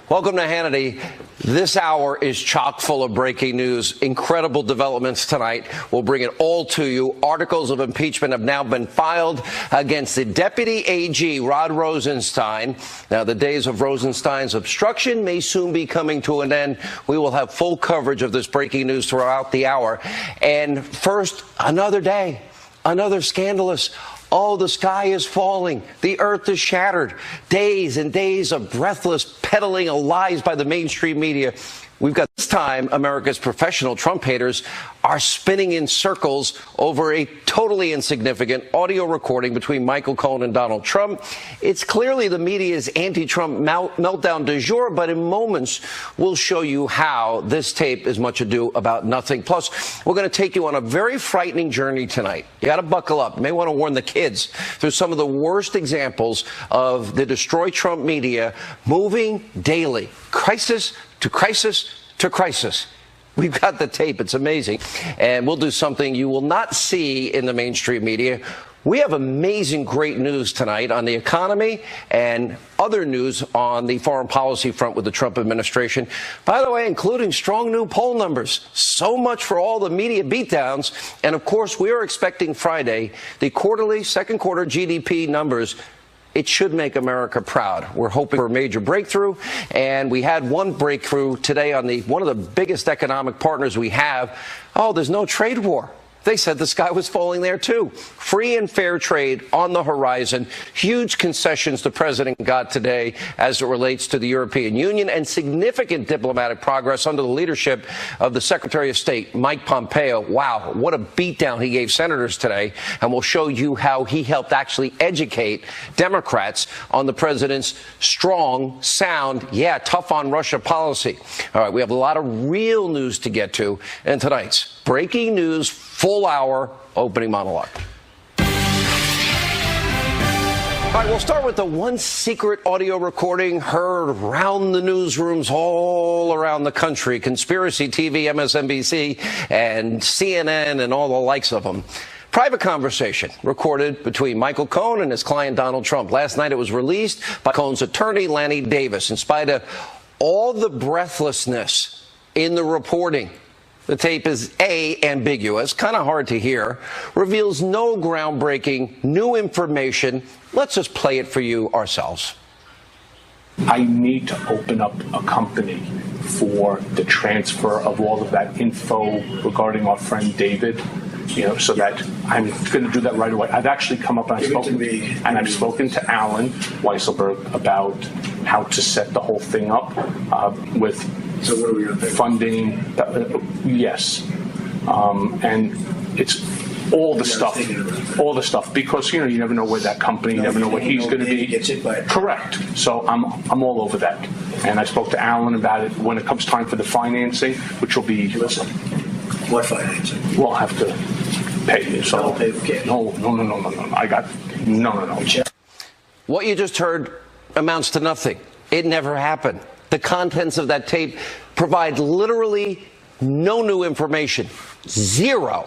Welcome to Hannity. This hour is chock full of breaking news, incredible developments tonight. We'll bring it all to you. Articles of impeachment have now been filed against the Deputy AG, Rod Rosenstein. Now, the days of Rosenstein's obstruction may soon be coming to an end. We will have full coverage of this breaking news throughout the hour. And first, another day, another scandalous. Oh, the sky is falling. The earth is shattered. Days and days of breathless peddling of lies by the mainstream media. We've got this time America's professional Trump haters are spinning in circles over a totally insignificant audio recording between Michael Cohen and Donald Trump. It's clearly the media's anti-Trump meltdown du jour, but in moments we'll show you how this tape is much ado about nothing. Plus, we're going to take you on a very frightening journey tonight. You got to buckle up. You may want to warn the kids through some of the worst examples of the destroy Trump media moving daily, crisis to crisis to crisis. We've got the tape. It's amazing. And we'll do something you will not see in the mainstream media. We have amazing, great news tonight on the economy and other news on the foreign policy front with the Trump administration. By the way, including strong new poll numbers. So much for all the media beatdowns. And of course, we are expecting Friday the quarterly, second quarter GDP numbers. It should make America proud. We're hoping for a major breakthrough, and we had one breakthrough today on one of the biggest economic partners we have. Oh, there's no trade war. They said the sky was falling there, too. Free and fair trade on the horizon. Huge concessions the president got today as it relates to the European Union, and significant diplomatic progress under the leadership of the Secretary of State, Mike Pompeo. Wow, what a beatdown he gave senators today. And we'll show you how he helped actually educate Democrats on the president's strong, sound, tough on Russia policy. All right, we have a lot of real news to get to in tonight's breaking news full hour opening monologue. All right, we'll start with the one secret audio recording heard around the newsrooms all around the country. Conspiracy TV, MSNBC, and CNN, and all the likes of them. Private conversation recorded between Michael Cohen and his client Donald Trump. Last night it was released by Cohen's attorney, Lanny Davis. In spite of all the breathlessness in the reporting, the tape is ambiguous, kind of hard to hear, reveals no groundbreaking, new information. Let's just play it for you ourselves. I need to open up a company for the transfer of all of that info regarding our friend David, so that I'm going to do that right away. I've actually come up and I've spoken to Alan Weisselberg about how to set the whole thing up with funding. Yes, and it's all the stuff, because you never know where that company, you never know what he's going to be. Correct. So I'm all over that, and I spoke to Alan about it when it comes time for the financing, which will be. What financing? We'll have to pay you. So pay the kid. No. I got no. What you just heard amounts to nothing. It never happened. The contents of that tape provide literally no new information. Zero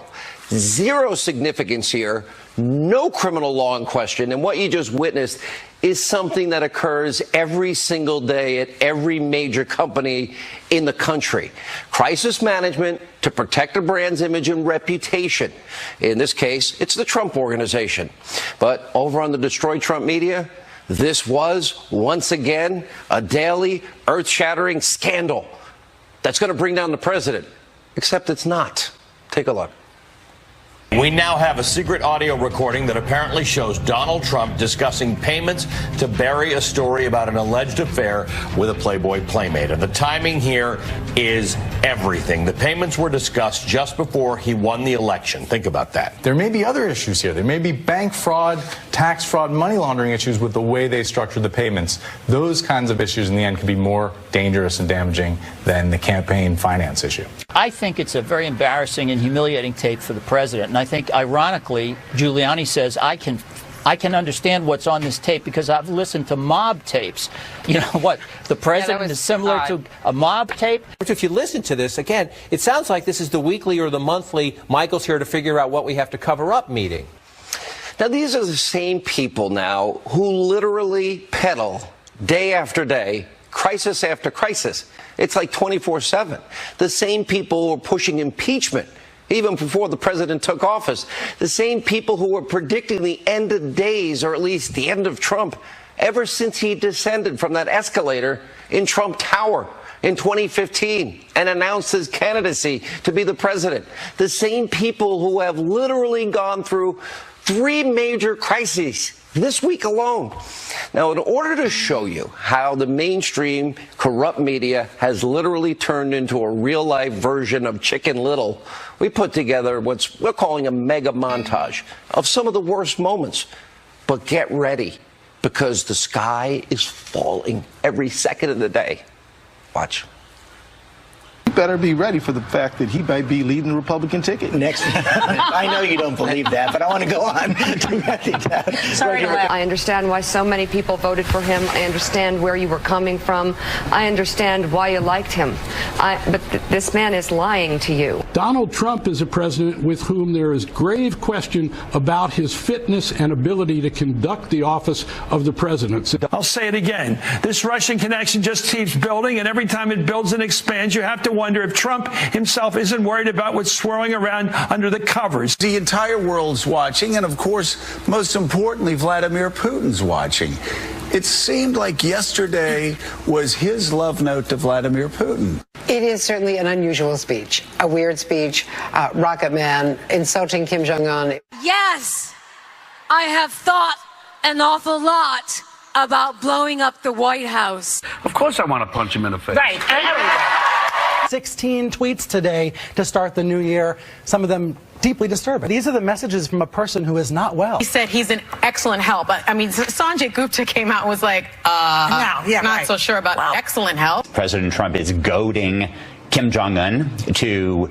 significance here. No criminal law in question. And what you just witnessed is something that occurs every single day at every major company in the country. Crisis management to protect a brand's image and reputation. In this case, it's the Trump Organization. But over on the Destroy Trump media, this was, once again, a daily, earth-shattering scandal that's going to bring down the president. Except it's not. Take a look. We now have a secret audio recording that apparently shows Donald Trump discussing payments to bury a story about an alleged affair with a Playboy playmate. And the timing here is everything. The payments were discussed just before he won the election. Think about that. There may be other issues here. There may be bank fraud, tax fraud, money laundering issues with the way they structured the payments. Those kinds of issues in the end can be more dangerous and damaging than the campaign finance issue. I think it's a very embarrassing and humiliating tape for the president. And I think, ironically, Giuliani says, I can understand what's on this tape because I've listened to mob tapes. You know what? The president is similar to a mob tape. If you listen to this, again, it sounds like this is the weekly or the monthly Michael's here to figure out what we have to cover up meeting. Now, these are the same people now who literally peddle day after day crisis after crisis. It's like 24/7. The same people who are pushing impeachment even before the president took office, the same people who were predicting the end of days, or at least the end of Trump, ever since he descended from that escalator in Trump Tower in 2015 and announced his candidacy to be the president. The same people who have literally gone through 3 major crises this week alone. Now, in order to show you how the mainstream corrupt media has literally turned into a real-life version of Chicken Little, we put together what we're calling a mega montage of some of the worst moments. But get ready, because the sky is falling every second of the day. Watch. You better be ready for the fact that he might be leading the Republican ticket. Next. I know you don't believe that, but I want to go on. Sorry. I understand why so many people voted for him. I understand where you were coming from. I understand why you liked him. But this man is lying to you. Donald Trump is a president with whom there is grave question about his fitness and ability to conduct the office of the presidency. I'll say it again. This Russian connection just keeps building, and every time it builds and expands, you have to wonder if Trump himself isn't worried about what's swirling around under the covers. The entire world's watching, and of course, most importantly, Vladimir Putin's watching. It seemed like yesterday was his love note to Vladimir Putin. It is certainly an unusual speech, a weird speech, Rocket Man, insulting Kim Jong-un. Yes, I have thought an awful lot about blowing up the White House. Of course I want to punch him in the face. Right. 16 tweets today to start the new year, some of them deeply disturbing. These are the messages from a person who is not well. He said he's an excellent help. I mean, Sanjay Gupta came out and was like, not so sure about excellent help. President Trump is goading Kim Jong-un to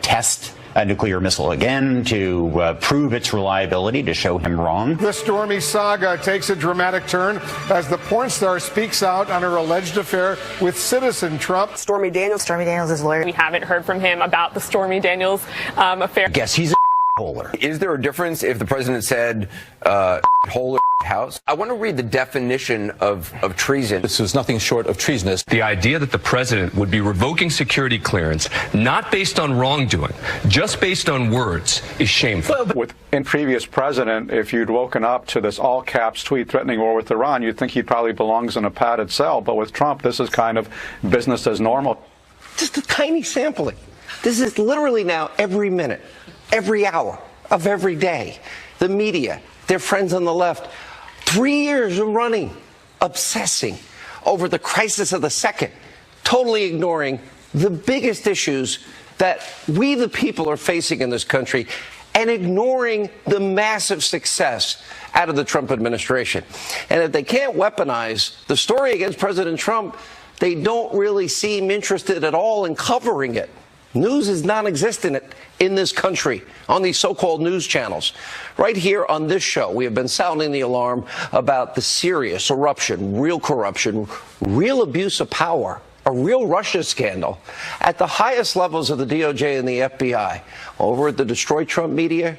test a nuclear missile again, to prove its reliability, to show him wrong. The Stormy saga takes a dramatic turn as the porn star speaks out on her alleged affair with citizen Trump. Stormy Daniels is lawyer. We haven't heard from him about the Stormy Daniels affair. Guess he's a holer. Is there a difference if the president said hole house? I want to read the definition of treason. This is nothing short of treasonous. The idea that the president would be revoking security clearance, not based on wrongdoing, just based on words, is shameful. In previous president, if you'd woken up to this all-caps tweet threatening war with Iran, you'd think he probably belongs in a padded cell. But with Trump, this is kind of business as normal. Just a tiny sampling. This is literally now every minute, every hour of every day. The media, their friends on the left, 3 years of running, obsessing over the crisis of the second, totally ignoring the biggest issues that we, the people, are facing in this country, and ignoring the massive success out of the Trump administration. And if they can't weaponize the story against President Trump, they don't really seem interested at all in covering it. News is non-existent in this country on these so-called news channels. Right here on this show, we have been sounding the alarm about the serious corruption, real abuse of power, a real Russia scandal at the highest levels of the DOJ and the FBI. Over at the Destroy Trump media,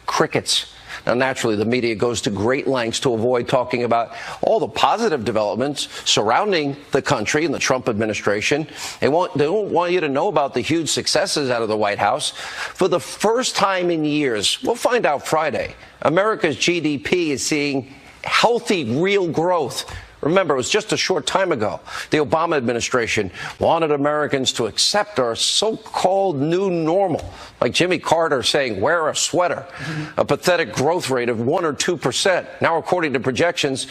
crickets. Now, naturally, the media goes to great lengths to avoid talking about all the positive developments surrounding the country and the Trump administration. They don't want you to know about the huge successes out of the White House. For the first time in years, we'll find out Friday, America's GDP is seeing healthy, real growth. Remember, it was just a short time ago the Obama administration wanted Americans to accept our so-called new normal, like Jimmy Carter saying, wear a sweater, a pathetic growth rate of 1 or 2%. Now, according to projections,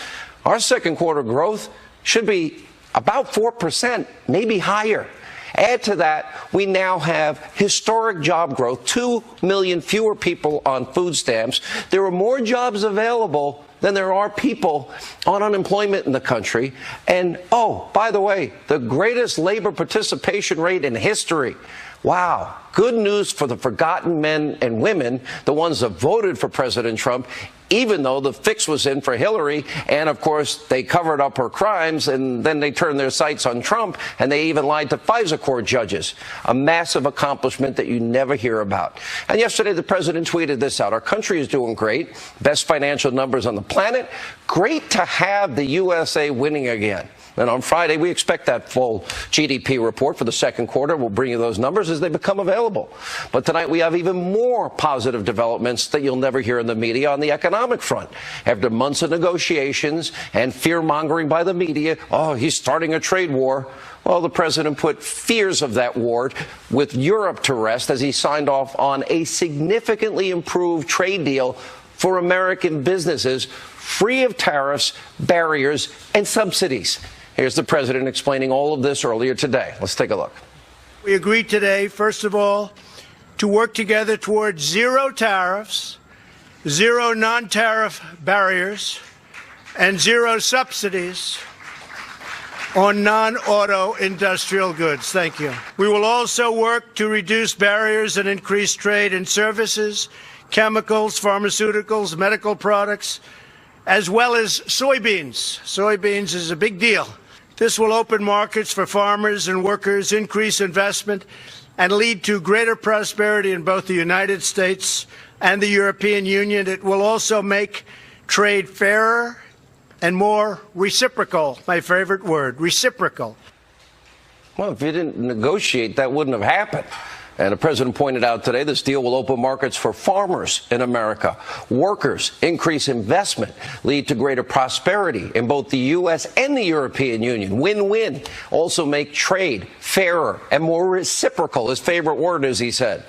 our second quarter growth should be about 4%, maybe higher. Add to that, we now have historic job growth, 2 million fewer people on food stamps. There are more jobs available than there are people on unemployment in the country. And, oh, by the way, the greatest labor participation rate in history. Wow. Good news for the forgotten men and women, the ones that voted for President Trump. even though the fix was in for Hillary, and of course they covered up her crimes, and then they turned their sights on Trump, and they even lied to FISA court judges. A massive accomplishment that you never hear about. And yesterday the president tweeted this out: our country is doing great, best financial numbers on the planet, great to have the USA winning again. And on Friday, we expect that full GDP report for the second quarter. We'll bring you those numbers as they become available. But tonight, we have even more positive developments that you'll never hear in the media on the economic front. After months of negotiations and fear-mongering by the media, oh, he's starting a trade war. Well, the president put fears of that war with Europe to rest as he signed off on a significantly improved trade deal for American businesses, free of tariffs, barriers, and subsidies. Here's the president explaining all of this earlier today. Let's take a look. We agreed today, first of all, to work together towards zero tariffs, zero non-tariff barriers, and zero subsidies on non-auto industrial goods. Thank you. We will also work to reduce barriers and increase trade in services, chemicals, pharmaceuticals, medical products, as well as soybeans. Soybeans is a big deal. This will open markets for farmers and workers, increase investment, and lead to greater prosperity in both the United States and the European Union. It will also make trade fairer and more reciprocal. My favorite word, reciprocal. Well, if you didn't negotiate, that wouldn't have happened. And the president pointed out today this deal will open markets for farmers in America, workers, increase investment, lead to greater prosperity in both the U.S. and the European Union. Win-win. Also make trade fairer and more reciprocal, his favorite word, as he said.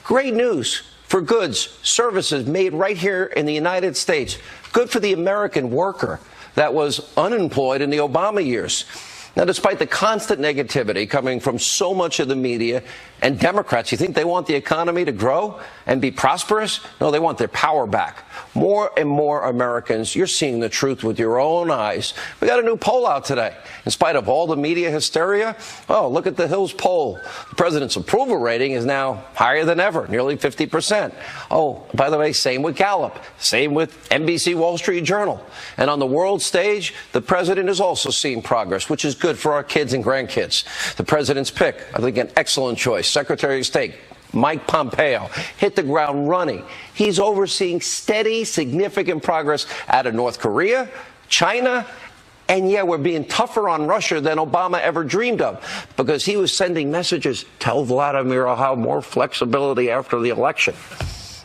Great news for goods, services made right here in the United States. Good for the American worker that was unemployed in the Obama years. Now, despite the constant negativity coming from so much of the media and Democrats, you think they want the economy to grow and be prosperous? No, they want their power back. More and more Americans, you're seeing the truth with your own eyes. We got a new poll out today. In spite of all the media hysteria, oh, look at the Hills poll. The president's approval rating is now higher than ever, nearly 50%. Oh, by the way, same with Gallup, same with NBC Wall Street Journal. And on the world stage, the president is also seeing progress, which is good for our kids and grandkids. The president's pick, I think, an excellent choice. Secretary of State Mike Pompeo hit the ground running. He's overseeing steady, significant progress out of North Korea, China, and yeah, we're being tougher on Russia than Obama ever dreamed of, because he was sending messages, tell Vladimir I'll have more flexibility after the election.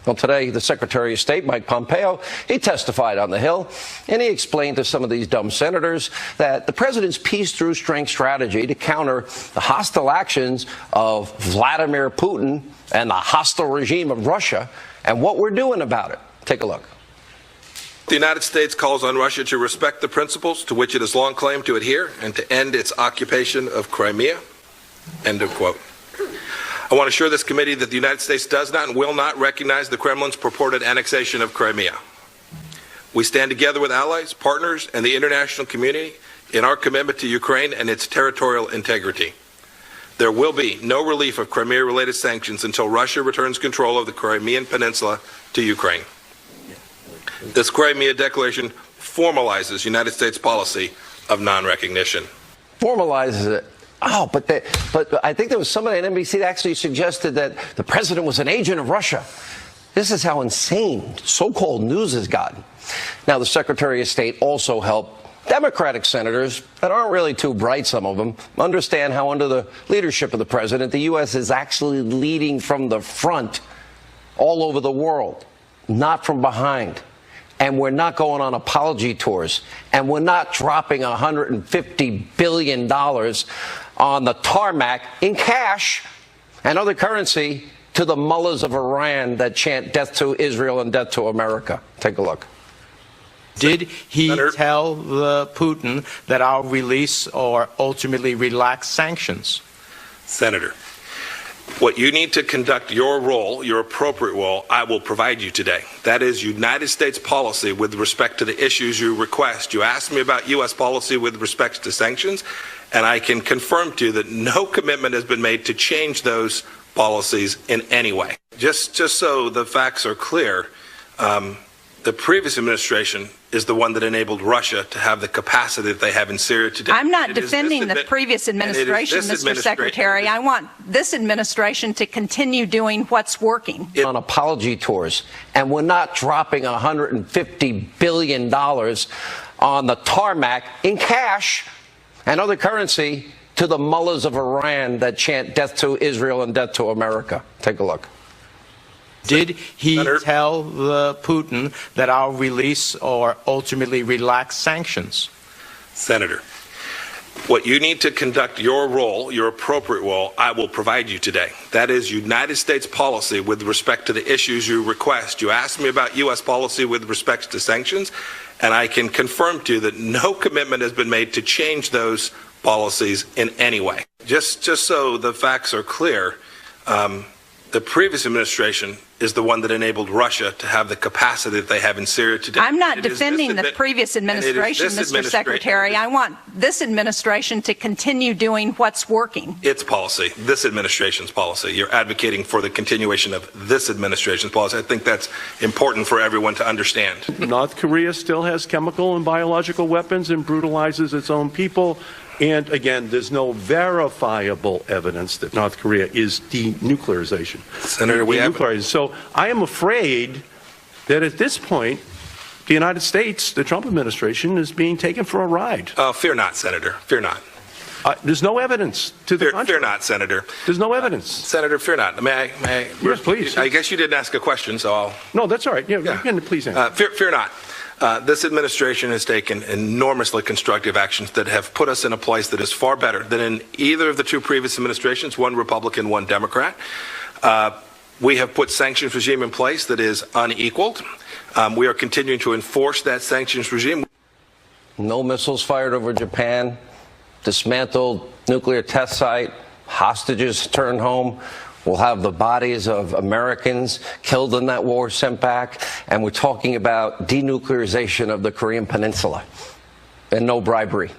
Well, today, the Secretary of State, Mike Pompeo, he testified on the Hill, and he explained to some of these dumb senators that the president's peace-through-strength strategy to counter the hostile actions of Vladimir Putin and the hostile regime of Russia, and what we're doing about it. Take a look. The United States calls on Russia to respect the principles to which it has long claimed to adhere and to end its occupation of Crimea. End of quote. I want to assure this committee that the United States does not and will not recognize the Kremlin's purported annexation of Crimea. We stand together with allies, partners, and the international community in our commitment to Ukraine and its territorial integrity. There will be no relief of Crimea-related sanctions until Russia returns control of the Crimean Peninsula to Ukraine. This Crimea declaration formalizes United States policy of non-recognition. Formalizes it. Oh, but I think there was somebody on NBC that actually suggested that the president was an agent of Russia. This is how insane so-called news has gotten. Now, the Secretary of State also helped Democratic senators that aren't really too bright, some of them, understand how under the leadership of the president, the U.S. is actually leading from the front all over the world, not from behind. And we're not going on apology tours. And we're not dropping $150 billion on the tarmac in cash and other currency to the mullahs of Iran that chant death to Israel and death to America. Take a look. Did he tell Putin that I'll release or ultimately relax sanctions? Senator, what you need to conduct your role, your appropriate role, I will provide you today. That is United States policy with respect to the issues you request. You asked me about U.S. policy with respect to sanctions, and I can confirm to you that no commitment has been made to change those policies in any way. Just so the facts are clear, The previous administration is the one that enabled Russia to have the capacity that they have in Syria today. I'm not defending the previous administration, Mr. Secretary. I want this administration to continue doing what's working. On apology tours, and we're not dropping $150 billion on the tarmac in cash and other currency to the mullahs of Iran that chant death to Israel and death to America. Take a look. Did he tell Putin that I'll release or ultimately relax sanctions? Senator, what you need to conduct your role, your appropriate role, I will provide you today. That is United States policy with respect to the issues you request. You asked me about U.S. policy with respect to sanctions, and I can confirm to you that no commitment has been made to change those policies in any way. Just so the facts are clear, the previous administration is the one that enabled Russia to have the capacity that they have in Syria today. I'm not defending the previous administration, Mr. Secretary. I want this administration to continue doing what's working. Its policy, this administration's policy. You're advocating for the continuation of this administration's policy. I think that's important for everyone to understand. North Korea still has chemical and biological weapons and brutalizes its own people. And again, there's no verifiable evidence that North Korea is denuclearization. Senator, we have. So I am afraid that at this point, the United States, the Trump administration, is being taken for a ride. Fear not, Senator. Fear not. There's no evidence to the contrary. Fear not, Senator. There's no evidence. Senator, fear not. May I? Yes, please. I guess you didn't ask a question, so I'll. No, that's all right. Yeah. You can please answer. Fear not. This administration has taken enormously constructive actions that have put us in a place that is far better than in either of the two previous administrations, one Republican, one Democrat. We have put sanctions regime in place that is unequaled. We are continuing to enforce that sanctions regime. No missiles fired over Japan, dismantled nuclear test site, hostages turned home. We'll have the bodies of Americans killed in that war sent back. And we're talking about denuclearization of the Korean Peninsula and no bribery.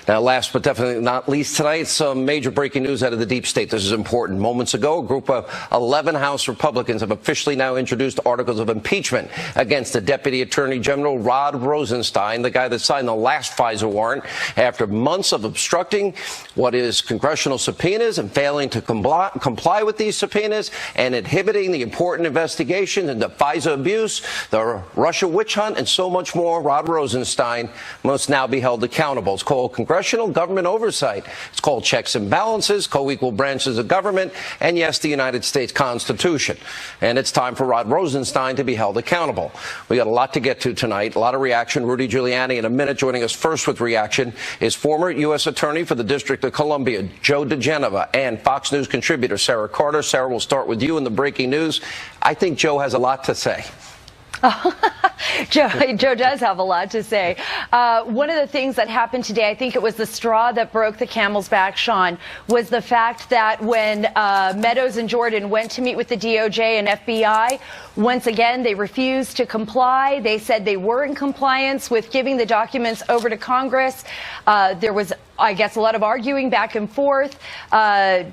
Now, last but definitely not least tonight, some major breaking news out of the deep state. This is important. Moments ago, a group of 11 House Republicans have officially now introduced articles of impeachment against the Deputy Attorney General Rod Rosenstein, the guy that signed the last FISA warrant after months of obstructing what is congressional subpoenas and failing to comply with these subpoenas and inhibiting the important investigation into FISA abuse, the Russia witch hunt, and so much more. Rod Rosenstein must now be held accountable. It's called congressional government oversight. It's called checks and balances, co-equal branches of government, and yes, the United States Constitution. And it's time for Rod Rosenstein to be held accountable. We got a lot to get to tonight, a lot of reaction. Rudy Giuliani in a minute. Joining us first with reaction is former U.S. Attorney for the District of Columbia, Joe DeGenova, and Fox News contributor Sarah Carter. Sarah, we'll start with you in the breaking news. I think Joe has a lot to say. Joe does have a lot to say. One of the things that happened today, I think it was the straw that broke the camel's back, Sean, was the fact that when Meadows and Jordan went to meet with the DOJ and FBI, once again, they refused to comply. They said they were in compliance with giving the documents over to Congress. There was, I guess, a lot of arguing back and forth.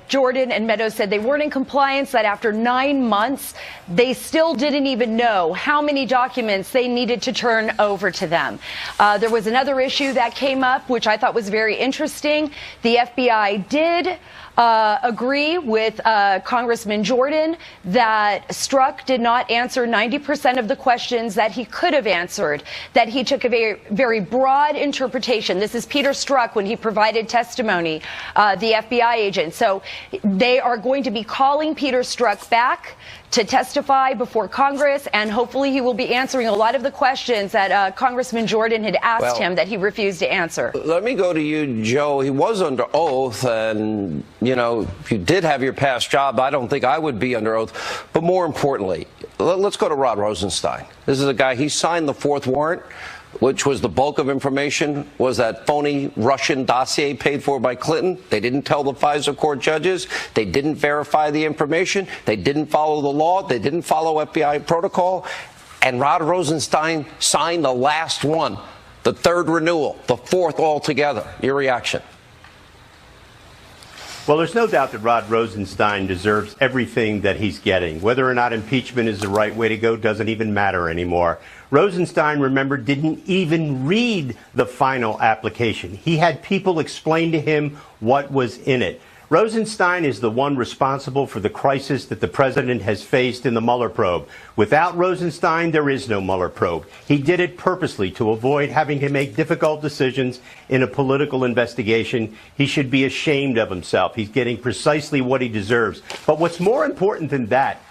Jordan and Meadows said they weren't in compliance, that after 9 months, they still didn't even know how many documents they needed to turn over to them. There was another issue that came up, which I thought was very interesting. The FBI did agree with Congressman Jordan that Strzok did not answer 90% of the questions that he could have answered, that he took a very, very broad interpretation. This is Peter Strzok when he provided testimony, the FBI agent. So they are going to be calling Peter Strzok back to testify before Congress, and hopefully he will be answering a lot of the questions that Congressman Jordan had asked him that he refused to answer. Let me go to you, Joe. He was under oath, and, you know, if you did have your past job, I don't think I would be under oath. But more importantly, let's go to Rod Rosenstein. This is a guy, he signed the fourth warrant, which was the bulk of information, was that phony Russian dossier paid for by Clinton. They didn't tell the FISA court judges. They didn't verify the information. They didn't follow the law. They didn't follow FBI protocol. And Rod Rosenstein signed the last one, the third renewal, the fourth altogether. Your reaction? Well, there's no doubt that Rod Rosenstein deserves everything that he's getting. Whether or not impeachment is the right way to go doesn't even matter anymore. Rosenstein, remember, didn't even read the final application. He had people explain to him what was in it. Rosenstein is the one responsible for the crisis that the president has faced in the Mueller probe. Without Rosenstein, there is no Mueller probe. He did it purposely to avoid having to make difficult decisions in a political investigation. He should be ashamed of himself. He's getting precisely what he deserves. But what's more important than that,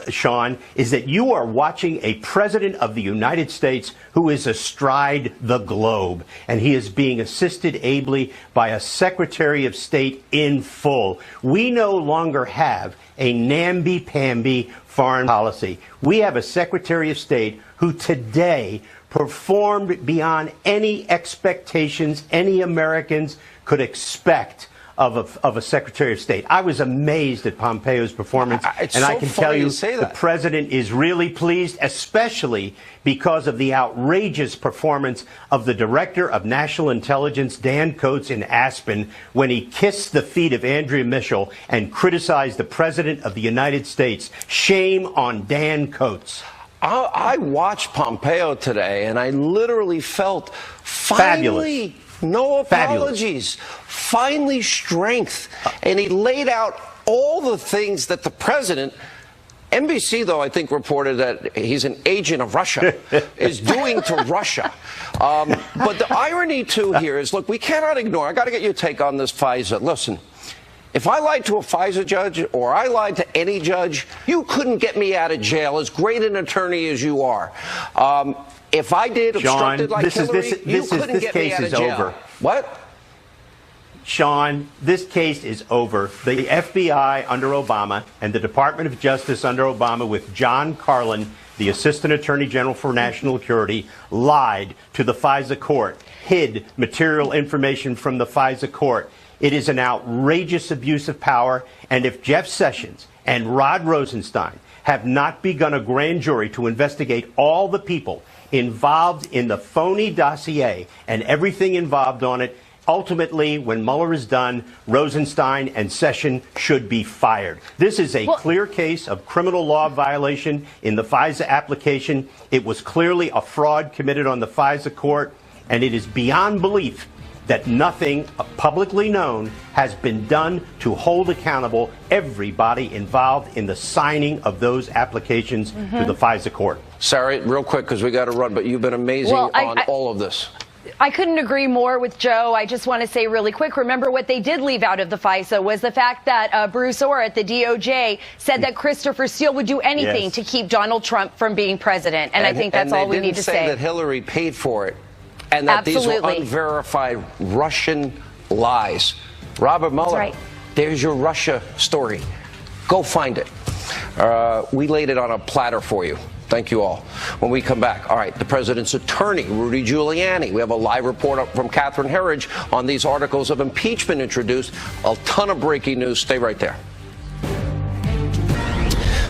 Sean, is that you are watching a president of the United States who is astride the globe, and he is being assisted ably by a Secretary of State in full. We no longer have a namby-pamby foreign policy. We have a Secretary of State who today performed beyond any expectations any Americans could expect of a Secretary of State. I was amazed at Pompeo's performance, and I can tell you the president is really pleased, especially because of the outrageous performance of the Director of National Intelligence, Dan Coats, in Aspen, when he kissed the feet of Andrea Mitchell and criticized the President of the United States. Shame on Dan Coats. I watched Pompeo today, and I literally felt finally, no apologies, finally strength. And he laid out all the things that the president, NBC, though, I think reported that he's an agent of Russia, is doing to Russia. But the irony, too, here is, look, we cannot ignore, I got to get your take on this FISA. Listen. If I lied to a FISA judge or I lied to any judge, you couldn't get me out of jail, as great an attorney as you are. If I did obstructed like Hillary, you couldn't get me out of jail. Over. What? Sean, this case is over. The FBI under Obama and the Department of Justice under Obama with John Carlin, the Assistant Attorney General for National Security, lied to the FISA court, hid material information from the FISA court. It is an outrageous abuse of power, and if Jeff Sessions and Rod Rosenstein have not begun a grand jury to investigate all the people involved in the phony dossier and everything involved on it, ultimately, when Mueller is done, Rosenstein and Sessions should be fired. This is a clear case of criminal law violation in the FISA application. It was clearly a fraud committed on the FISA court, and it is beyond belief that nothing publicly known has been done to hold accountable everybody involved in the signing of those applications to the FISA court. Sarah, real quick, because we got to run, but you've been amazing on all of this. I couldn't agree more with Joe. I just want to say really quick, remember what they did leave out of the FISA was the fact that Bruce Orr at the DOJ said that Christopher Steele would do anything to keep Donald Trump from being president. And I think that's all we need to say. They didn't say that Hillary paid for it. And that these were unverified Russian lies. Robert Mueller, there's your Russia story. Go find it. We laid it on a platter for you. Thank you all. When we come back, all right, the president's attorney, Rudy Giuliani. We have a live report from Catherine Herridge on these articles of impeachment introduced. A ton of breaking news. Stay right there.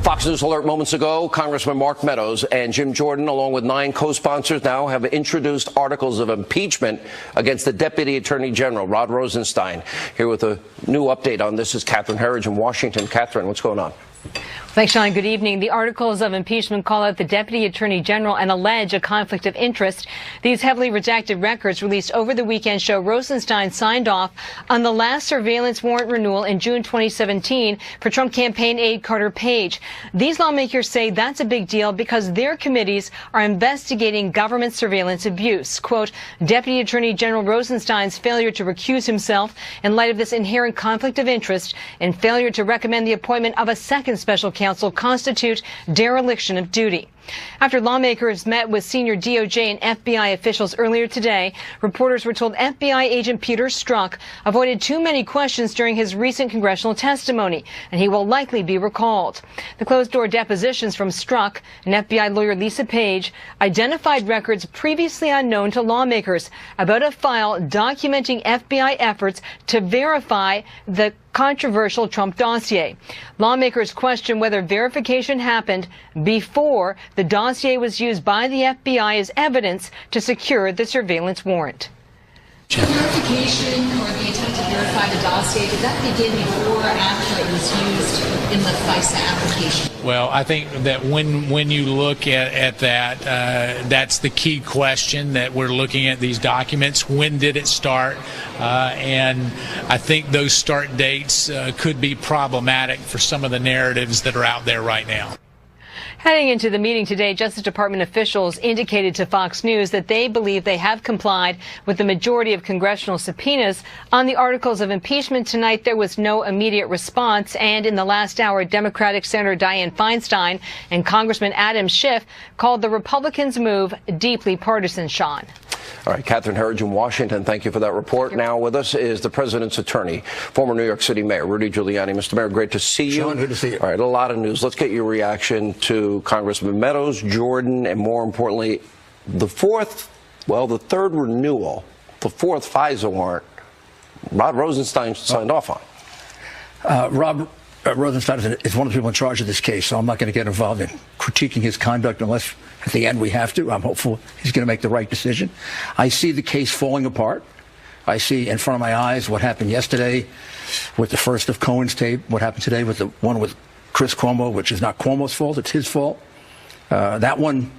Fox News alert moments ago, Congressman Mark Meadows and Jim Jordan, along with 9 co-sponsors, now have introduced articles of impeachment against the Deputy Attorney General, Rod Rosenstein. Here with a new update on this is Catherine Herridge in Washington. Catherine, what's going on? Thanks, Sean. Good evening. The articles of impeachment call out the Deputy Attorney General and allege a conflict of interest. These heavily redacted records released over the weekend show Rosenstein signed off on the last surveillance warrant renewal in June 2017 for Trump campaign aide Carter Page. These lawmakers say that's a big deal because their committees are investigating government surveillance abuse. Quote, Deputy Attorney General Rosenstein's failure to recuse himself in light of this inherent conflict of interest and failure to recommend the appointment of a second special counsel constitute dereliction of duty. After lawmakers met with senior DOJ and FBI officials earlier today, reporters were told FBI agent Peter Strzok avoided too many questions during his recent congressional testimony, and he will likely be recalled. The closed-door depositions from Strzok and FBI lawyer Lisa Page identified records previously unknown to lawmakers about a file documenting FBI efforts to verify the controversial Trump dossier. Lawmakers question whether verification happened before the dossier was used by the FBI as evidence to secure the surveillance warrant. Verification or the attempt to verify the dossier, did that begin before or after it was used in the FISA application? Well, I think that when you look at that, that's the key question, that we're looking at these documents. When did it start? And I think those start dates could be problematic for some of the narratives that are out there right now. Heading into the meeting today, Justice Department officials indicated to Fox News that they believe they have complied with the majority of congressional subpoenas. On the articles of impeachment tonight, there was no immediate response. And in the last hour, Democratic Senator Dianne Feinstein and Congressman Adam Schiff called the Republicans' move deeply partisan, Sean. All right, Catherine Herridge in Washington, thank you for that report. Now with us is the president's attorney, former New York City Mayor Rudy Giuliani. Mr. Mayor, great to see you. Sean, good to see you. All right, a lot of news. Let's get your reaction to Congressman Meadows, Jordan, and more importantly, the third renewal, the fourth FISA warrant Rod Rosenstein signed off on. Rob Rosenstein is one of the people in charge of this case, so I'm not going to get involved in critiquing his conduct unless at the end we have to. I'm hopeful he's going to make the right decision. I see the case falling apart. I see in front of my eyes what happened yesterday with the first of Cohen's tape, what happened today with the one with Chris Cuomo, which is not Cuomo's fault, it's his fault. That one,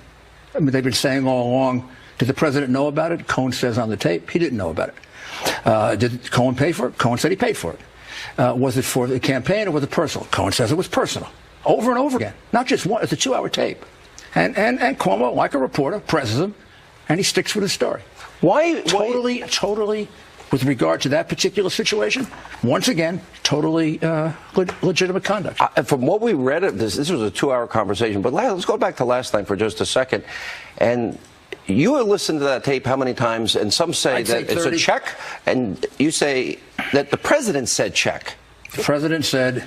I mean, they've been saying all along, did the president know about it? Cohen says on the tape he didn't know about it. Did Cohen pay for it? Cohen said he paid for it. Was it for the campaign or was it personal? Cohen says it was personal. Over and over again. Not just one. It's a 2-hour tape. And Cuomo, like a reporter, presses him, and he sticks with his story. Why? Totally, with regard to that particular situation, once again, totally legitimate conduct. From what we read of this was a 2-hour conversation. But let's go back to last night for just a second. And you have listened to that tape how many times? And some say that it's a check, and you say that the president said check. The president said,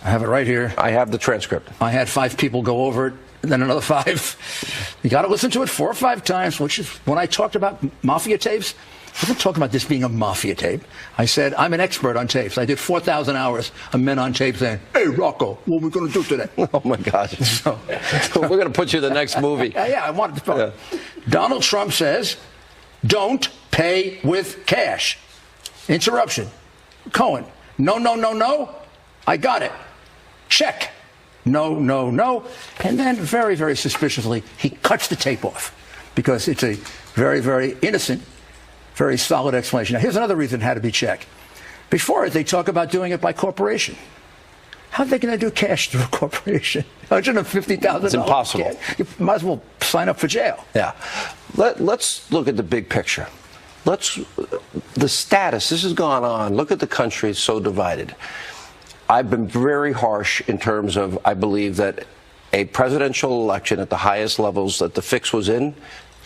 I have it right here. I have the transcript. I had 5 people go over it, and then another 5. You got to listen to it 4 or 5 times, which is when I talked about mafia tapes. I wasn't talking about this being a mafia tape. I said, I'm an expert on tapes. I did 4,000 hours of men on tape saying, hey, Rocco, what are we going to do today? Oh, my gosh. So, we're going to put you in the next movie. Yeah, I wanted to. Yeah. Donald Trump says, don't pay with cash. Interruption. Cohen, no. I got it. Check. No. And then very, very suspiciously, he cuts the tape off because it's a very, very innocent, very solid explanation. Now, here's another reason it had to be checked. Before it, they talk about doing it by corporation. How are they going to do cash through a corporation? $150,000. It's impossible. Cash. You might as well sign up for jail. Yeah. Let's look at the big picture. The status, this has gone on. Look at the country, it's so divided. I've been very harsh in terms of, I believe that a presidential election at the highest levels that the fix was in,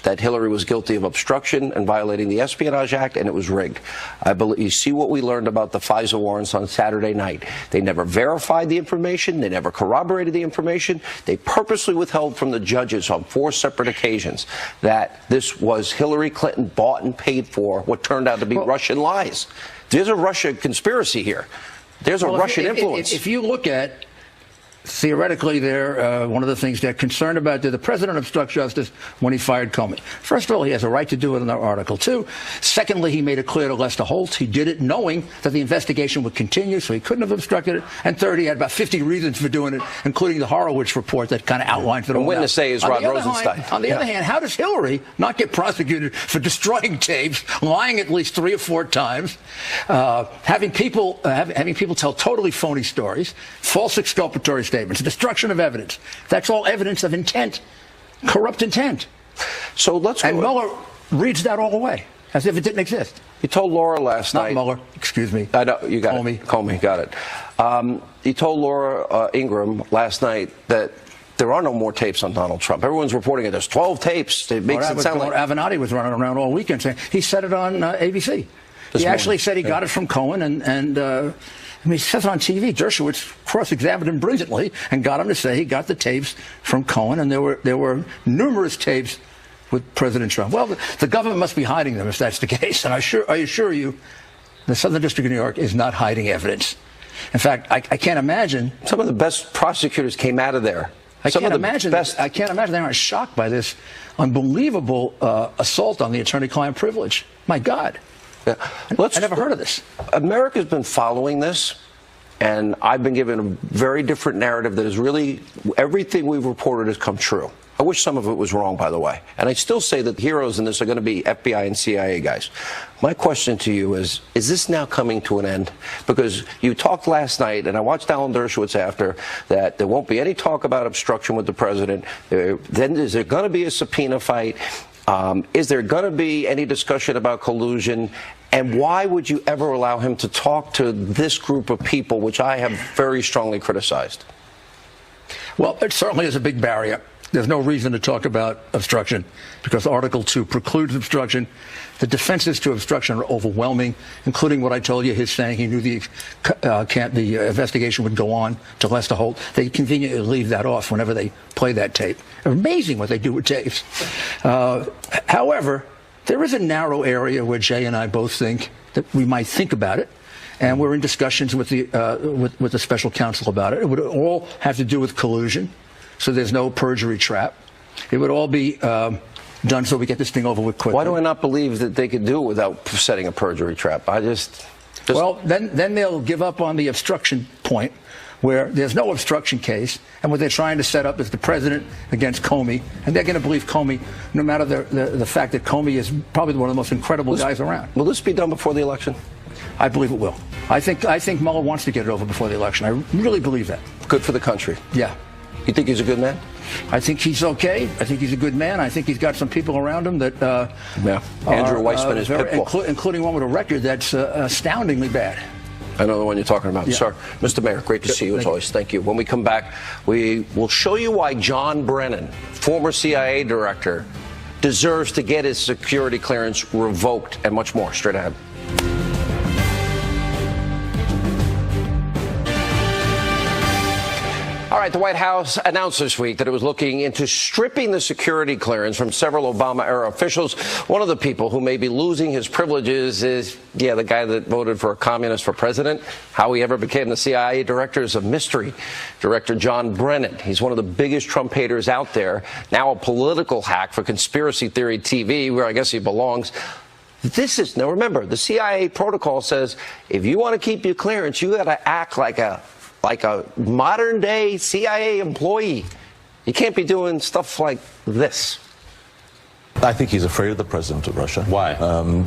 that Hillary was guilty of obstruction and violating the Espionage Act, and it was rigged. I believe you see what we learned about the FISA warrants on Saturday night. They never verified the information. They never corroborated the information. They purposely withheld from the judges on 4 separate occasions that this was Hillary Clinton bought and paid for what turned out to be Russian lies. There's a Russia conspiracy here. There's a Russian influence. If you look at, theoretically, one of the things they're concerned about, did the president obstruct justice when he fired Comey? First of all, he has a right to do it under Article 2. Secondly, he made it clear to Lester Holt he did it knowing that the investigation would continue, so he couldn't have obstructed it. And third, he had about 50 reasons for doing it, including the Horowitz report that kind of outlines it all. The witness say is Rod Rosenstein. On the other hand, how does Hillary not get prosecuted for destroying tapes, lying at least 3 or 4 times, having people tell totally phony stories, false exculpatory statements, destruction of evidence? That's all evidence of intent, corrupt intent. So let's go. And Mueller reads that all away as if it didn't exist. You told Laura last night. Not Mueller, excuse me. I know, you got it. Comey, got it. You told Laura Ingraham last night that there are no more tapes on Donald Trump. Everyone's reporting it. There's 12 tapes. It makes it sound like Hannity was running around all weekend saying he said it on ABC. He actually said he got it from Cohen, and I mean, he says it on TV. Dershowitz cross-examined him brilliantly and got him to say he got the tapes from Cohen, and there were numerous tapes with President Trump. Well, the government must be hiding them if that's the case. And I assure you, the Southern District of New York is not hiding evidence. In fact, I can't imagine. Some of the best prosecutors came out of there. I can't imagine they aren't shocked by this unbelievable assault on the attorney-client privilege. My God. Yeah. I never heard of this. America's been following this, and I've been given a very different narrative that is really everything we've reported has come true. I wish some of it was wrong, by the way. And I still say that the heroes in this are going to be FBI and CIA guys. My question to you is this now coming to an end? Because you talked last night, and I watched Alan Dershowitz after, that there won't be any talk about obstruction with the president. Then is there going to be a subpoena fight? Is there going to be any discussion about collusion? And why would you ever allow him to talk to this group of people, which I have very strongly criticized? Well, it certainly is a big barrier. There's no reason to talk about obstruction because Article 2 precludes obstruction. The defenses to obstruction are overwhelming, including what I told you, his saying he knew the investigation would go on to Lester Holt. They conveniently leave that off whenever they play that tape. Amazing what they do with tapes. However, there is a narrow area where Jay and I both think that we might think about it. And we're in discussions with the special counsel about it. It would all have to do with collusion. So there's no perjury trap. It would all be done so we get this thing over with quickly. Why do I not believe that they could do it without setting a perjury trap? Well, then they'll give up on the obstruction point, where there's no obstruction case, and what they're trying to set up is the president against Comey, and they're going to believe Comey, no matter the fact that Comey is probably one of the most incredible guys around. Will this be done before the election? I believe it will. I think Mueller wants to get it over before the election. I really believe that. Good for the country. Yeah. You think he's a good man? I think he's okay. I think he's a good man. I think he's got some people around him that Andrew Weissman is pitbull. Including one with a record that's astoundingly bad. I know the one you're talking about. Yeah. Sir, Mr. Mayor, great to see you as always. Thank you. When we come back, we will show you why John Brennan, former CIA director, deserves to get his security clearance revoked and much more. Straight ahead. All right, the White House announced this week that it was looking into stripping the security clearance from several Obama-era officials. One of the people who may be losing his privileges is, the guy that voted for a communist for president. How he ever became the CIA director is a mystery. Director John Brennan. He's one of the biggest Trump haters out there, now a political hack for Conspiracy Theory TV, where I guess he belongs. Now remember, the CIA protocol says if you want to keep your clearance, you got to act like a modern-day CIA employee. You can't be doing stuff like this. I think he's afraid of the president of Russia. Why?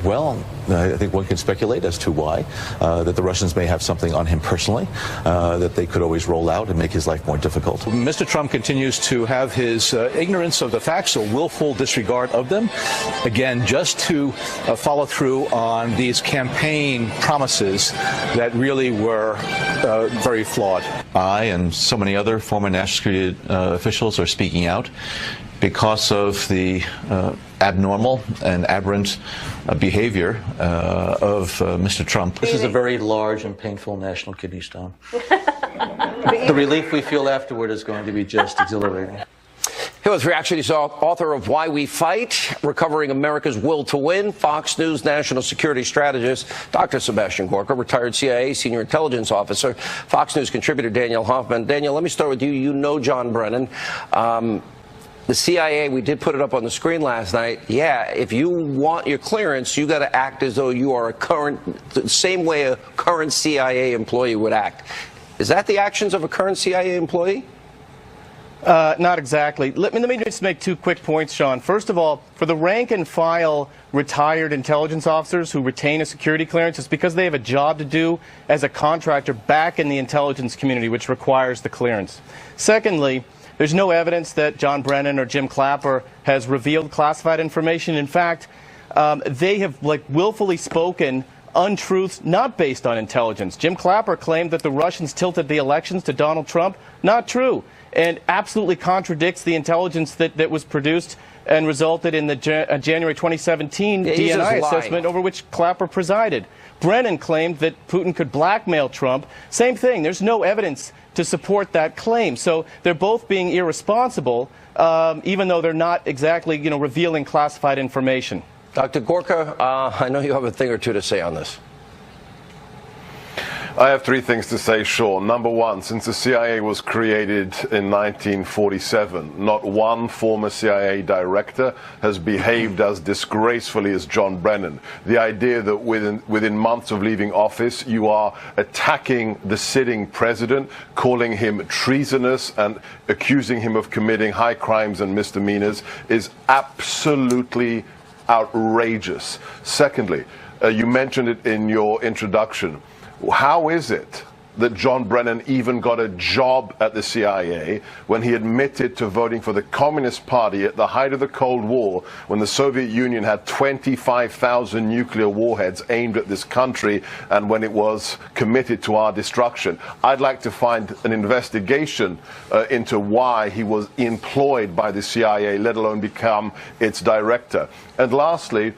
Well, I think one can speculate as to why. That the Russians may have something on him personally that they could always roll out and make his life more difficult. Mr. Trump continues to have his ignorance of the facts, or willful disregard of them. Again, just to follow through on these campaign promises that really were very flawed. I and so many other former national security officials are speaking out because of the abnormal and aberrant behavior of Mr. Trump. This is a very large and painful national kidney stone. The relief we feel afterward is going to be just exhilarating. Here with reaction, he's author of Why We Fight, Recovering America's Will to Win, Fox News national security strategist, Dr. Sebastian Gorka, retired CIA senior intelligence officer, Fox News contributor Daniel Hoffman. Daniel, let me start with you. You know John Brennan. The CIA, we did put it up on the screen last night. Yeah, if you want your clearance, you got to act as though you are the same way a current CIA employee would act. Is that the actions of a current CIA employee? Not exactly. Let me just make 2 quick points, Sean. First of all, for the rank and file retired intelligence officers who retain a security clearance, it's because they have a job to do as a contractor back in the intelligence community, which requires the clearance. Secondly, there's no evidence that John Brennan or Jim Clapper has revealed classified information. In fact, they have willfully spoken untruths not based on intelligence. Jim Clapper claimed that the Russians tilted the elections to Donald Trump. Not true. And absolutely contradicts the intelligence that was produced and resulted in the January 2017 DNI assessment over which Clapper presided. Brennan claimed that Putin could blackmail Trump. Same thing. There's no evidence to support that claim. So they're both being irresponsible, even though they're not exactly, revealing classified information. Dr. Gorka, I know you have a thing or two to say on this. I have three things to say, Sean. Number one, since the CIA was created in 1947, not one former CIA director has behaved as disgracefully as John Brennan. The idea that within months of leaving office, you are attacking the sitting president, calling him treasonous and accusing him of committing high crimes and misdemeanors is absolutely outrageous. Secondly, you mentioned it in your introduction. How is it that John Brennan even got a job at the CIA when he admitted to voting for the Communist Party at the height of the Cold War, when the Soviet Union had 25,000 nuclear warheads aimed at this country and when it was committed to our destruction? I'd like to find an investigation into why he was employed by the CIA, let alone become its director. And lastly,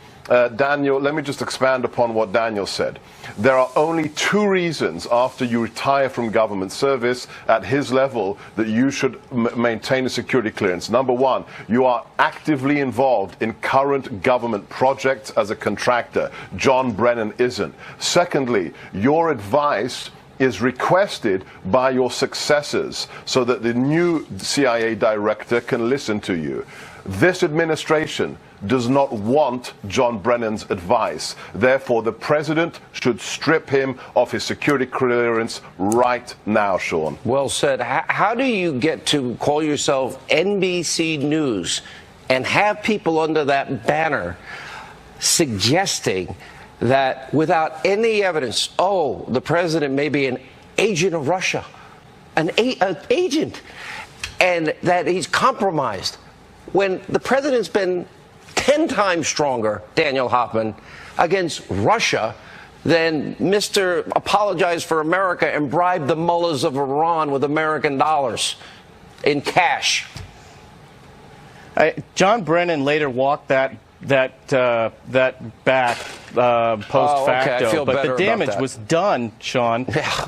Daniel, let me just expand upon what Daniel said. There are only two reasons after you retire from government service at his level that you should maintain a security clearance. Number one, you are actively involved in current government projects as a contractor. John Brennan isn't. Secondly, your advice is requested by your successors so that the new CIA director can listen to you. This administration does not want John Brennan's advice. Therefore, the president should strip him of his security clearance right now, Sean. Well said. How do you get to call yourself NBC News and have people under that banner suggesting that without any evidence, oh, the president may be an agent of Russia, an agent, and that he's compromised, when the president's been 10 times stronger, Daniel Hoffman, against Russia than Mr. Apologize for America and bribe the mullahs of Iran with American dollars in cash? John Brennan later walked that back post facto, but the damage was done, Sean,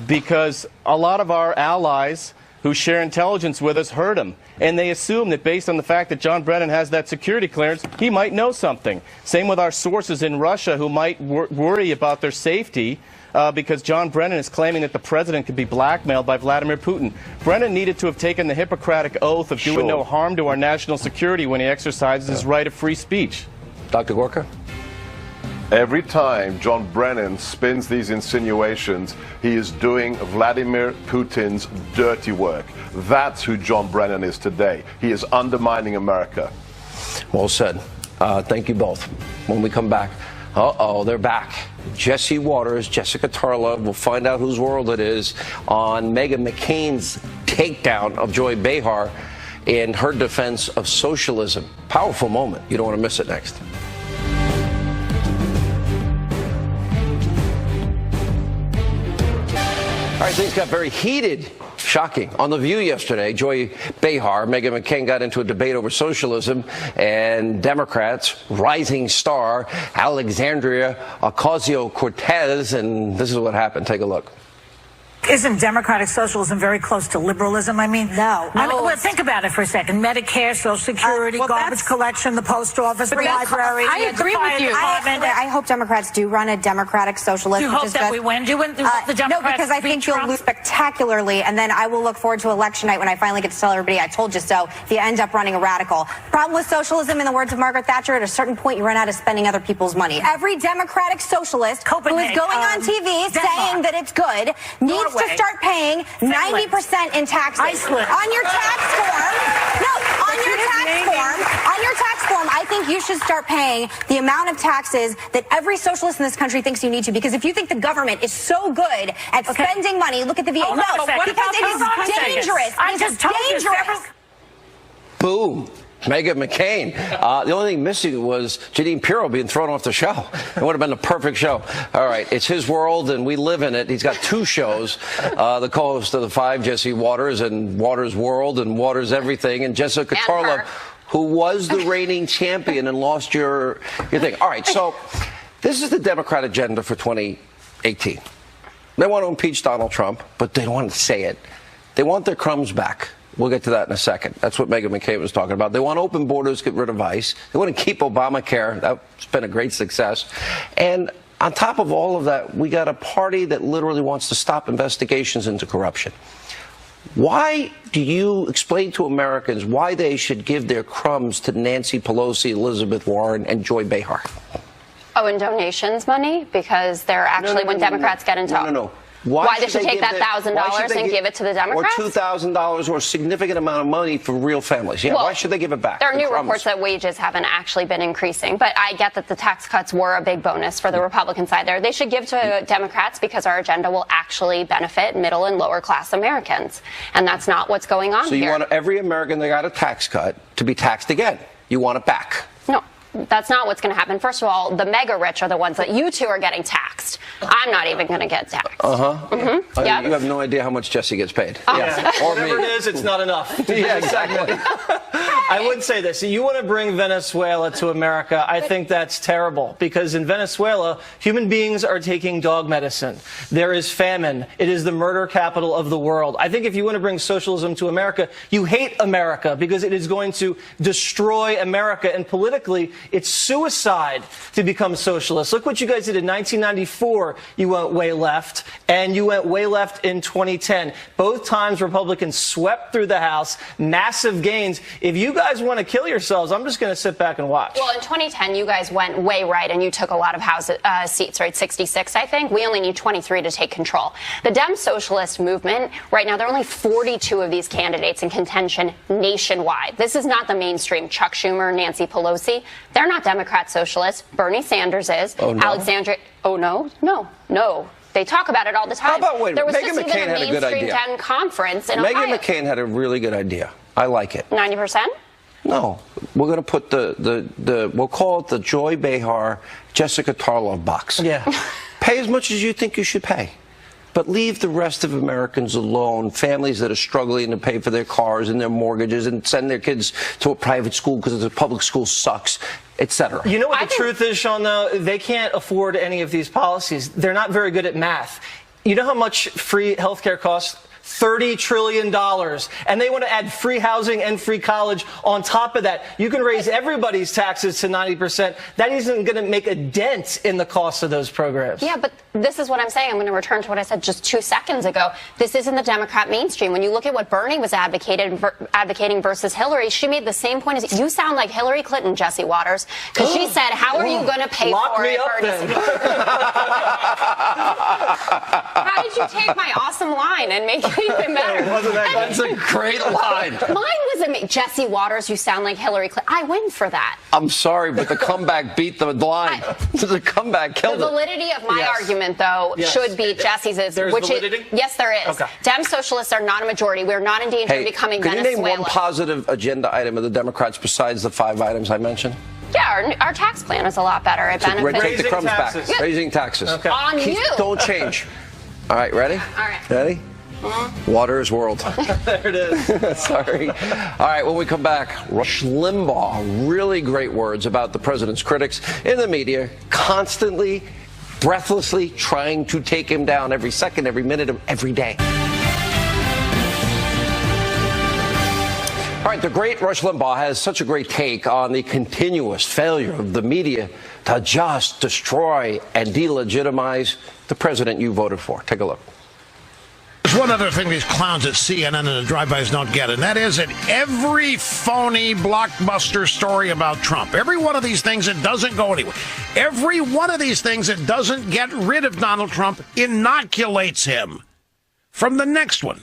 because a lot of our allies who share intelligence with us heard him, and they assume that based on the fact that John Brennan has that security clearance, he might know something. Same with our sources in Russia who might worry about their safety because John Brennan is claiming that the president could be blackmailed by Vladimir Putin. Brennan needed to have taken the Hippocratic oath of doing no harm to our national security when he exercises his right of free speech. Dr. Gorka? Every time John Brennan spins these insinuations, he is doing Vladimir Putin's dirty work. That's who John Brennan is today. He is undermining America. Well said. Thank you both. When we come back, they're back. Jesse Waters, Jessica Tarla, we'll find out whose world it is on Meghan McCain's takedown of Joy Behar in her defense of socialism. Powerful moment. You don't want to miss it next. All right, things got very heated, shocking. On The View yesterday, Joy Behar, Meghan McCain got into a debate over socialism, and Democrats, rising star Alexandria Ocasio-Cortez, and this is what happened. Take a look. Isn't democratic socialism very close to liberalism? I mean, no. Well, think about it for a second. Medicare, Social Security, garbage collection, the post office, the library. I agree with you. I hope Democrats do run a democratic socialist. Do you hope that we win? Do you want the Democrats? No, because I think you'll lose spectacularly, and then I will look forward to election night when I finally get to tell everybody I told you so if you end up running a radical. Problem with socialism, in the words of Margaret Thatcher, at a certain point you run out of spending other people's money. Every democratic socialist who is going on TV saying that it's good needs to start paying 90% in taxes. Iceland. On your tax form. No, on your tax form, I think you should start paying the amount of taxes that every socialist in this country thinks you need to. Because if you think the government is so good at spending money, look at the VA. No, because it is dangerous. I just told you several. Boom. Meghan McCain. The only thing missing was Jeanine Pirro being thrown off the show. It would have been the perfect show. All right, it's his world, and we live in it. He's got two shows. The co-host of The Five, Jesse Waters, and Waters World, and Waters Everything, and Jessica Tarla, who was the reigning champion and lost your thing. All right, so this is the Democrat agenda for 2018. They want to impeach Donald Trump, but they don't want to say it. They want their crumbs back. We'll get to that in a second. That's what Meghan McCain was talking about. They want open borders, get rid of ICE. They want to keep Obamacare. That's been a great success. And On top of all of that, we got a party that literally wants to stop investigations into corruption. Why do you explain to Americans why they should give their crumbs to Nancy Pelosi, Elizabeth Warren, and Joy Behar? Oh, and donations money? Because they're actually, when Democrats get into... No. Why they should take that $1,000 and give it to the Democrats? Or $2,000 or a significant amount of money for real families. Yeah, well, why should they give it back? There are new reports that wages haven't actually been increasing, but I get that the tax cuts were a big bonus for the Republican side there. They should give to Democrats because our agenda will actually benefit middle and lower class Americans. And that's not what's going on here. So you want every American that got a tax cut to be taxed again. You want it back. No. That's not what's going to happen. First of all, the mega rich are the ones that you two are getting taxed. I'm not even going to get taxed. Mm-hmm. Yeah. You have no idea how much Jesse gets paid. Yeah. Or Whatever me. it is, it's not enough. Yeah, exactly. I would say this. You want to bring Venezuela to America, I think that's terrible. Because in Venezuela, human beings are taking dog medicine. There is famine. It is the murder capital of the world. I think if you want to bring socialism to America, you hate America because it is going to destroy America. And politically, it's suicide to become socialist. Look what you guys did in 1994. You went way left, and you went way left in 2010. Both times Republicans swept through the House, massive gains. If you guys want to kill yourselves, I'm just going to sit back and watch. Well, in 2010, you guys went way right, and you took a lot of House seats, right? 66, I think. We only need 23 to take control. The Dem Socialist movement, right now, there are only 42 of these candidates in contention nationwide. This is not the mainstream. Chuck Schumer, Nancy Pelosi, they're not Democrat socialists. Bernie Sanders is. Oh, no? Alexandria. Oh, no. They talk about it all the time. How about there was Meghan just McCain even a had a good mainstream idea. Dem conference in Meghan Ohio. McCain had a really good idea. I like it. 90%? No. We're going to put we'll call it the Joy Behar, Jessica Tarlov box. Yeah. Pay as much as you think you should pay. But leave the rest of Americans alone, families that are struggling to pay for their cars and their mortgages and send their kids to a private school because the public school sucks, etc. You know what the truth is, Sean, though? They can't afford any of these policies. They're not very good at math. You know how much free health care costs? $30 trillion. And they want to add free housing and free college on top of that. You can raise everybody's taxes to 90%. That isn't going to make a dent in the cost of those programs. Yeah, but this is what I'm saying. I'm going to return to what I said just 2 seconds ago. This isn't the Democrat mainstream. When you look at what Bernie was advocating versus Hillary, she made the same point as you sound like Hillary Clinton, Jesse Waters, because she said, how are you going to pay for it, Bernie? How did you take my awesome line and make it even better? That's a great line. Mine wasn't Jesse Waters, you sound like Hillary Clinton. I win for that. I'm sorry, but the comeback beat the line. The comeback killed it. The validity of my argument, though, should be Jesse's. There's validity? Yes, there is. Okay. Dem socialists are not a majority. We're not in danger of becoming can Venezuela. you name one positive agenda item of the Democrats besides the 5 items I mentioned? Yeah, our tax plan is a lot better. It benefits. Take the crumbs back. Yeah. Raising taxes. Okay. On you. Don't change. All right, ready? All right. Ready? Water's world. There it is. Sorry. All right, when we come back, Rush Limbaugh, really great words about the president's critics in the media, constantly, breathlessly trying to take him down every second, every minute of every day. All right, the great Rush Limbaugh has such a great take on the continuous failure of the media to just destroy and delegitimize the president you voted for. Take a look. There's one other thing these clowns at CNN and the drive-bys don't get, and that is that every phony blockbuster story about Trump, every one of these things that doesn't go anywhere, every one of these things that doesn't get rid of Donald Trump inoculates him from the next one.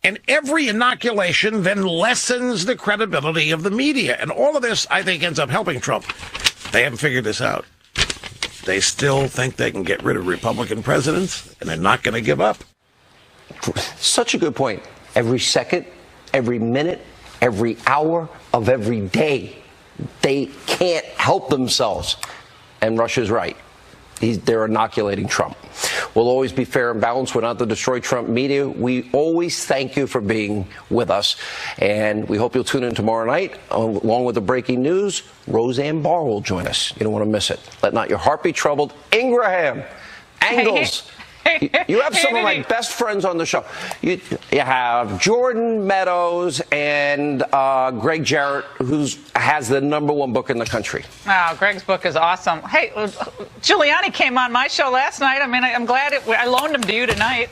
And every inoculation then lessens the credibility of the media. And all of this, I think, ends up helping Trump. They haven't figured this out. They still think they can get rid of Republican presidents, and they're not going to give up. Such a good point. Every second, every minute, every hour of every day, they can't help themselves. And Russia's right. They're inoculating Trump. We'll always be fair and balanced. We're not the Destroy Trump media. We always thank you for being with us. And we hope you'll tune in tomorrow night. Along with the breaking news, Roseanne Barr will join us. You don't want to miss it. Let not your heart be troubled. Ingraham, Angles. You have some of my best friends on the show. You have Jordan Meadows and Greg Jarrett, who has the #1 book in the country. Oh, Greg's book is awesome. Hey, Giuliani came on my show last night. I mean, I'm glad I loaned him to you tonight.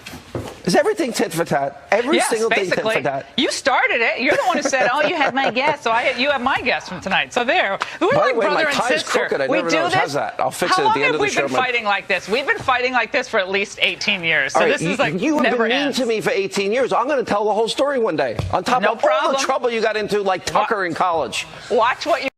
Is everything tit for tat? Every single thing tit for tat? You started it. You're the one who said, "Oh, you had my guest, so you have my guest from tonight." So there. We're By like the way, brother my and tie's sister. crooked. I we never do know this. how's that. I'll fix it at the end of the show. How long have we been fighting like this? We've been fighting like this for at least 18 years. So All right, this is like you have never been mean ends. to me for 18 years. I'm going to tell the whole story one day. On top of all the trouble you got into, like Tucker in college. Watch what you